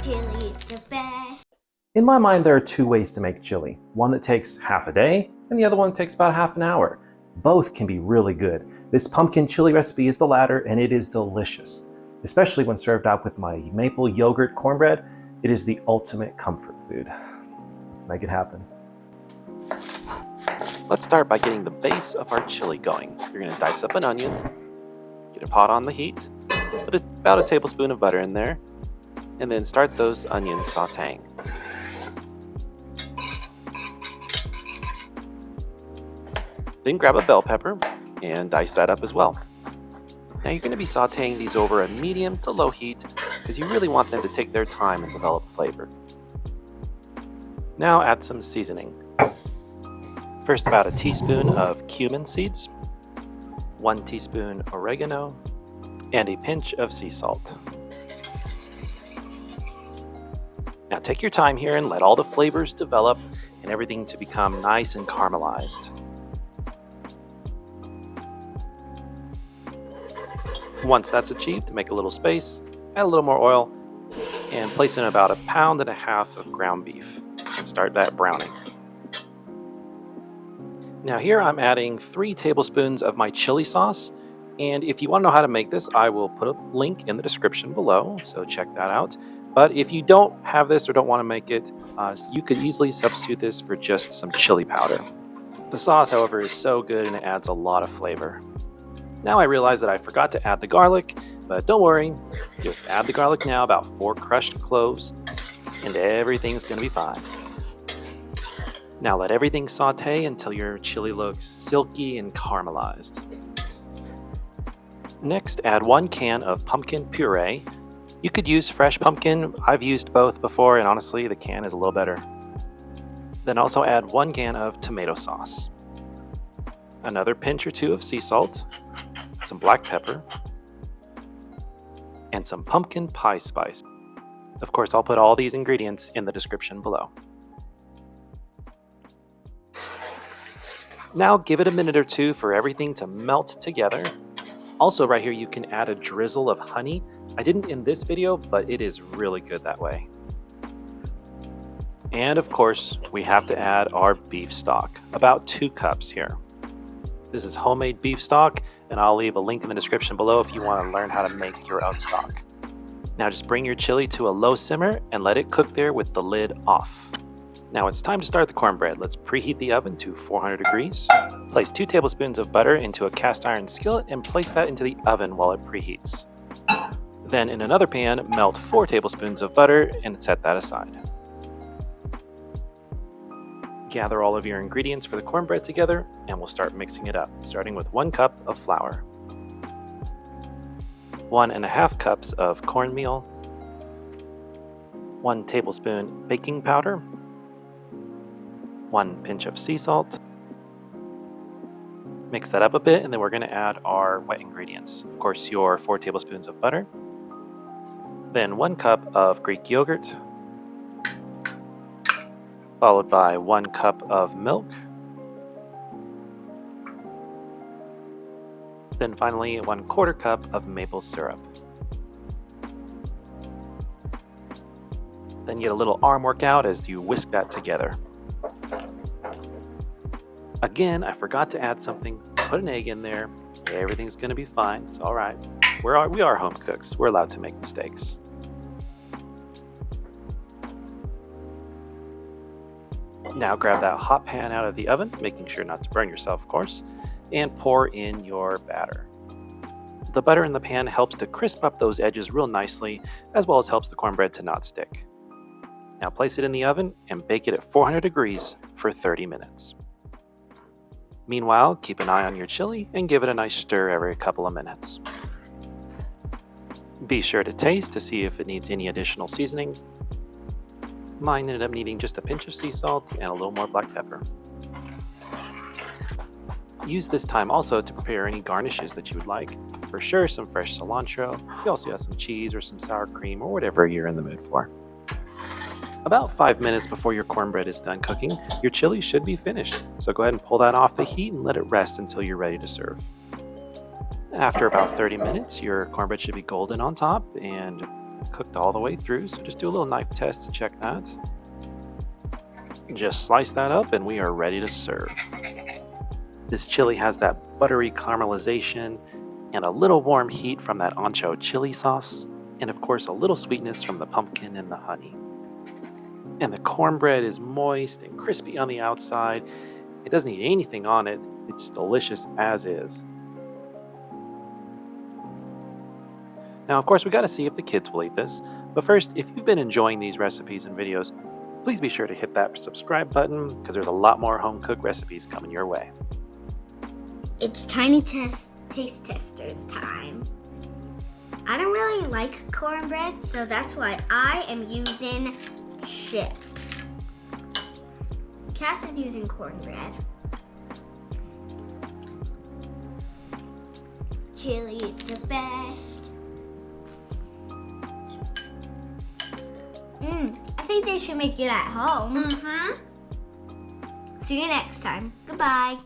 chili is the best. In my mind, there are two ways to make chili. One that takes half a day, and the other one takes about half an hour. Both can be really good. This pumpkin chili recipe is the latter, and it is delicious. Especially when served out with my maple yogurt cornbread, it is the ultimate comfort food. Let's make it happen. Let's start by getting the base of our chili going. You're going to dice up an onion, get a pot on the heat, put about a tablespoon of butter in there, and then start those onions sauteing. Then grab a bell pepper and dice that up as well. Now you're going to be sauteing these over a medium to low heat because you really want them to take their time and develop flavor. Now add some seasoning. First, about a teaspoon of cumin seeds, 1 teaspoon oregano, and a pinch of sea salt. Now take your time here and let all the flavors develop and everything to become nice and caramelized. Once that's achieved, make a little space, add a little more oil, and place in about 1.5 pounds of ground beef and start that browning. Now here I'm adding 3 tablespoons of my chili sauce, and if you want to know how to make this, I will put a link in the description below, so check that out. But if you don't have this or don't want to make it, you could easily substitute this for just some chili powder. The sauce, however, is so good and it adds a lot of flavor. Now I realize that I forgot to add the garlic, but don't worry, just add the garlic now, about 4 crushed cloves, and everything's going to be fine. Now let everything saute until your chili looks silky and caramelized. Next, add 1 can of pumpkin puree. You could use fresh pumpkin. I've used both before, and honestly, the can is a little better. Then also add 1 can of tomato sauce, another pinch or 2 of sea salt, some black pepper, and some pumpkin pie spice. Of course, I'll put all these ingredients in the description below. Now give it a minute or 2 for everything to melt together. Also right here you can add a drizzle of honey. I didn't in this video, but it is really good that way. And of course, we have to add our beef stock, about 2 cups here. This is homemade beef stock, and I'll leave a link in the description below if you want to learn how to make your own stock. Now just bring your chili to a low simmer and let it cook there with the lid off. Now it's time to start the cornbread. Let's preheat the oven to 400 degrees. Place 2 tablespoons of butter into a cast iron skillet and place that into the oven while it preheats. Then in another pan, melt 4 tablespoons of butter and set that aside. Gather all of your ingredients for the cornbread together and we'll start mixing it up, starting with 1 cup of flour, 1.5 cups of cornmeal, 1 tablespoon baking powder, 1 pinch of sea salt. Mix that up a bit and then we're going to add our wet ingredients. Of course, your 4 tablespoons of butter, then 1 cup of Greek yogurt, followed by 1 cup of milk, then finally 1/4 cup of maple syrup. Then get a little arm workout as you whisk that together. Again, I forgot to add something. Put an egg in there. Everything's going to be fine. It's all right. We are home cooks. We're allowed to make mistakes. Now grab that hot pan out of the oven, making sure not to burn yourself, of course, and pour in your batter. The butter in the pan helps to crisp up those edges real nicely, as well as helps the cornbread to not stick. Now place it in the oven and bake it at 400 degrees for 30 minutes. Meanwhile, keep an eye on your chili and give it a nice stir every couple of minutes. Be sure to taste to see if it needs any additional seasoning. Mine ended up needing just a pinch of sea salt and a little more black pepper. Use this time also to prepare any garnishes that you would like. For sure, some fresh cilantro. You also have some cheese or some sour cream or whatever you're in the mood for. About 5 minutes before your cornbread is done cooking, your chili should be finished. So go ahead and pull that off the heat and let it rest until you're ready to serve. After about 30 minutes, your cornbread should be golden on top and cooked all the way through, so just do a little knife test to check that. Just slice that up and we are ready to serve. This chili has that buttery caramelization and a little warm heat from that ancho chili sauce, and of course a little sweetness from the pumpkin and the honey. And the cornbread is moist and crispy on the outside. It doesn't need anything on it. It's delicious as is. Now, of course, we got to see if the kids will eat this. But first, if you've been enjoying these recipes and videos, please be sure to hit that subscribe button because there's a lot more home-cooked recipes coming your way. It's tiny taste testers time. I don't really like cornbread, so that's why I am using chips. Cass is using cornbread. Chili is the best. I think they should make it at home. See you next time. Goodbye.